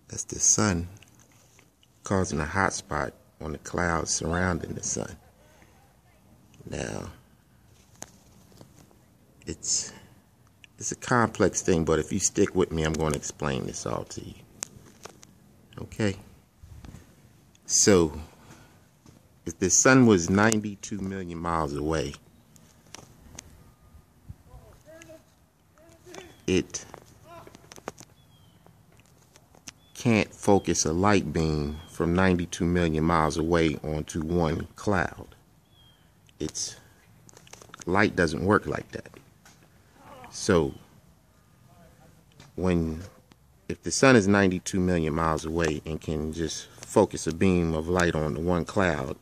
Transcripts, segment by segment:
That's the sun causing a hot spot on the clouds surrounding the sun. Now, it's a complex thing, but if you stick with me, I'm going to explain this all to you. Okay? So, if the sun was 92 million miles away, it can't focus a light beam from 92 million miles away onto one cloud. Light doesn't work like that. So if the sun is 92 million miles away and can just focus a beam of light on the one cloud,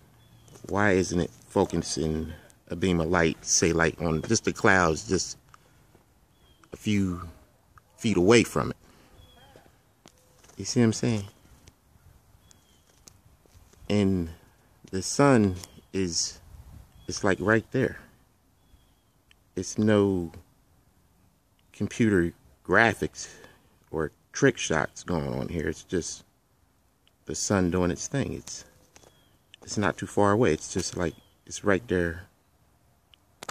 why isn't it focusing a beam of light, say like on just the clouds just a few feet away from it? You see what I'm saying? And the sun it's like right there. It's no computer graphics or trick shots going on here. It's just the sun doing its thing. It's not too far away. It's just like it's right there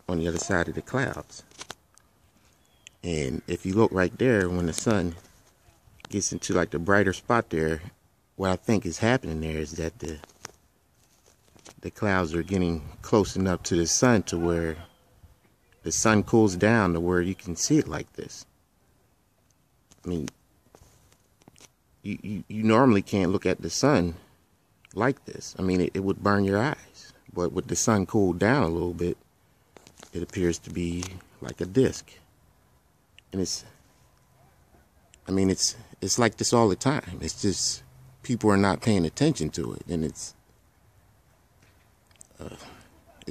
on the other side of the clouds. And if you look right there, when the sun gets into like the brighter spot there, what I think is happening there is that the clouds are getting close enough to the sun to where the sun cools down to where you can see it like this. I mean, you normally can't look at the sun like this. I mean, it would burn your eyes. But with the sun cooled down a little bit, it appears to be like a disc. And it's like this all the time. It's just people are not paying attention to it, and it's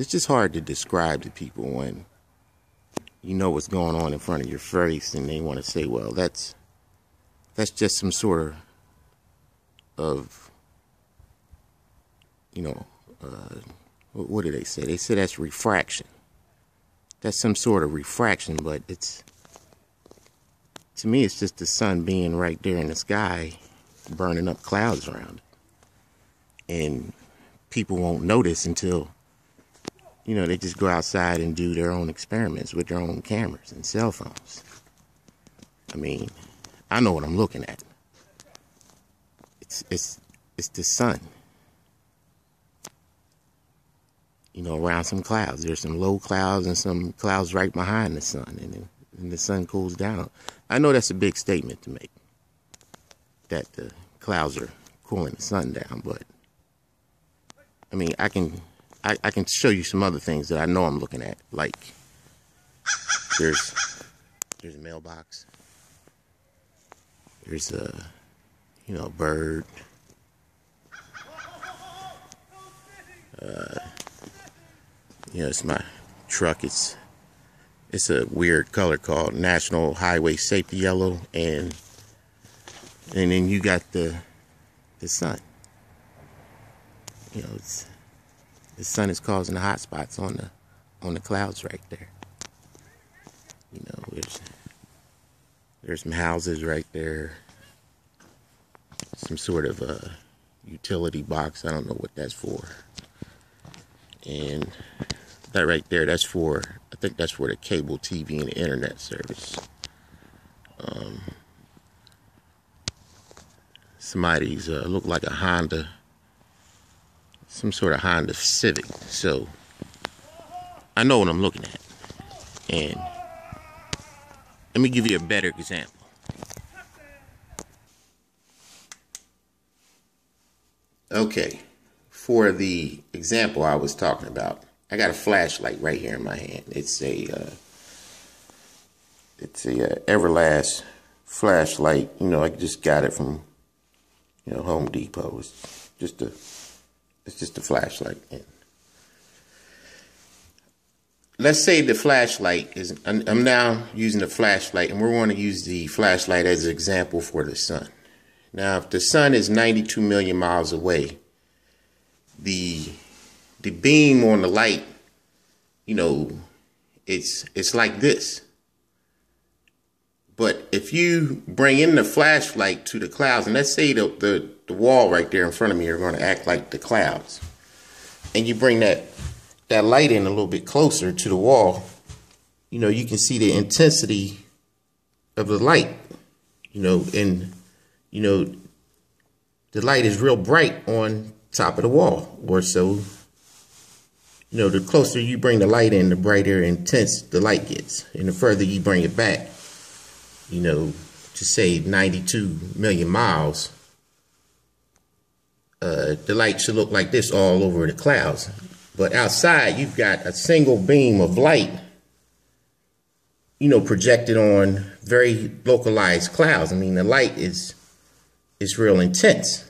just hard to describe to people when you know what's going on in front of your face, and they want to say, "Well, that's just some sort of what do they say? They say that's refraction. That's some sort of refraction, but to me, it's just the sun being right there in the sky, burning up clouds around it. And people won't notice until, they just go outside and do their own experiments with their own cameras and cell phones. I mean, I know what I'm looking at. It's the sun. Around some clouds. There's some low clouds and some clouds right behind the sun, and the sun cools down. I know that's a big statement to make, that the clouds are cooling the sun down, but I mean, I can show you some other things that I know I'm looking at. Like there's a mailbox. There's a bird. It's my truck. It's a weird color called National Highway Safety Yellow, and then you got the sun. The sun is causing the hot spots on the clouds right there. There's some houses right there. Some sort of a utility box. I don't know what that's for. And that right there, I think that's for the cable TV and the internet service. Somebody's looked like a Honda, some sort of Honda Civic. So I know what I'm looking at. And let me give you a better example. Okay, for the example I was talking about, I got a flashlight right here in my hand. It's a Everlast flashlight. I just got it from Home Depot. It's just a flashlight. And let's say the flashlight is. I'm now using the flashlight, and we're going to use the flashlight as an example for the sun. Now, if the sun is 92 million miles away, the beam on the light, it's like this. But if you bring in the flashlight to the clouds, and let's say the wall right there in front of me are going to act like the clouds, and you bring that light in a little bit closer to the wall, you know, you can see the intensity of the light, you know, and, you know, the light is real bright on top of the wall, or so, you know, the closer you bring the light in, the brighter intense the light gets. And the further you bring it back, you know, to say 92 million miles, the light should look like this all over the clouds. But outside, you've got a single beam of light, you know, projected on very localized clouds. I mean, the light is real intense.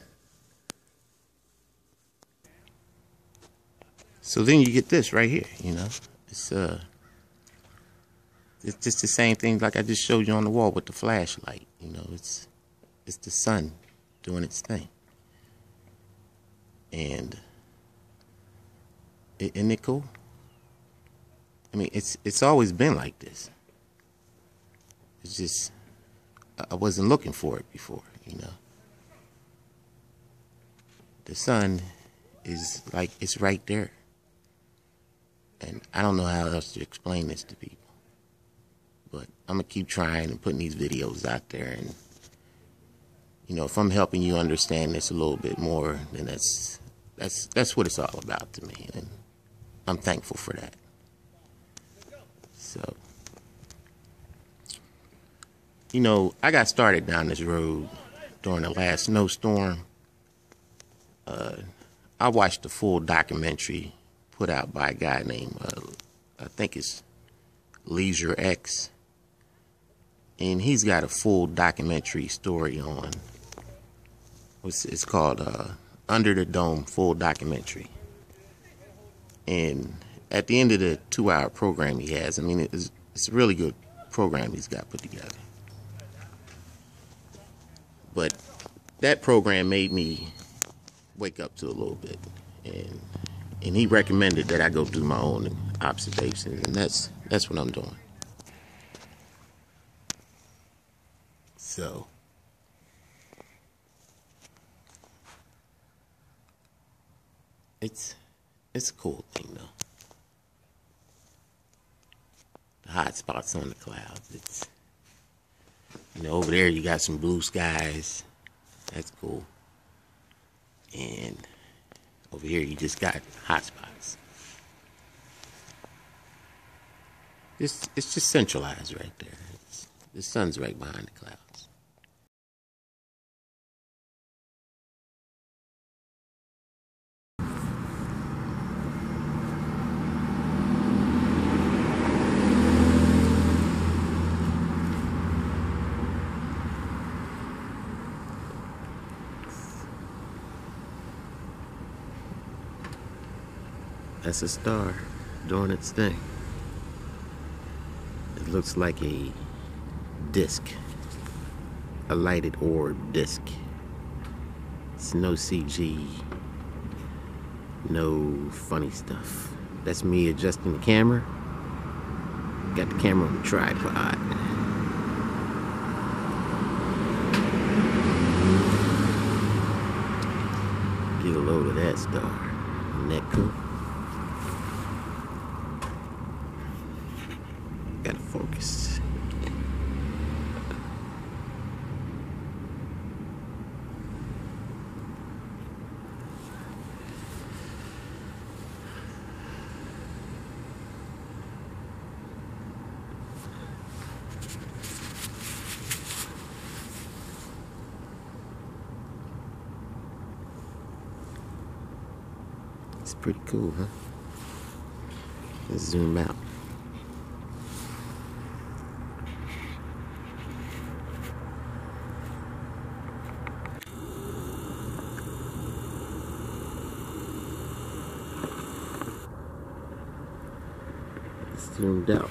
So then you get this right here, you know. It's just the same thing like I just showed you on the wall with the flashlight. You know, it's the sun doing its thing. And isn't it cool? I mean, it's always been like this. It's just I wasn't looking for it before, you know. The sun is like, it's right there. And I don't know how else to explain this to people. But I'm going to keep trying and putting these videos out there. And, you know, if I'm helping you understand this a little bit more, then that's what it's all about to me. And I'm thankful for that. So, you know, I got started down this road during the last snowstorm. I watched the full documentary put out by a guy named, I think it's Leisure X. And he's got a full documentary story on, it's called Under the Dome, full documentary. And at the end of the 2-hour program he has, I mean, it's a really good program he's got put together. But that program made me wake up to a little bit. And he recommended that I go do my own observations, and that's what I'm doing. So, it's a cool thing though. The hot spots on the clouds. It's, you know, over there you got some blue skies. That's cool. And over here you just got hot spots. It's just centralized right there. The sun's right behind the clouds. That's a star doing its thing. It looks like a disc, a lighted orb disc. It's no CG, no funny stuff. That's me adjusting the camera. Got the camera on the tripod. Get a load of that star. Isn't that cool? Gotta focus. It's pretty cool, huh? Let's zoom out. Zoomed out.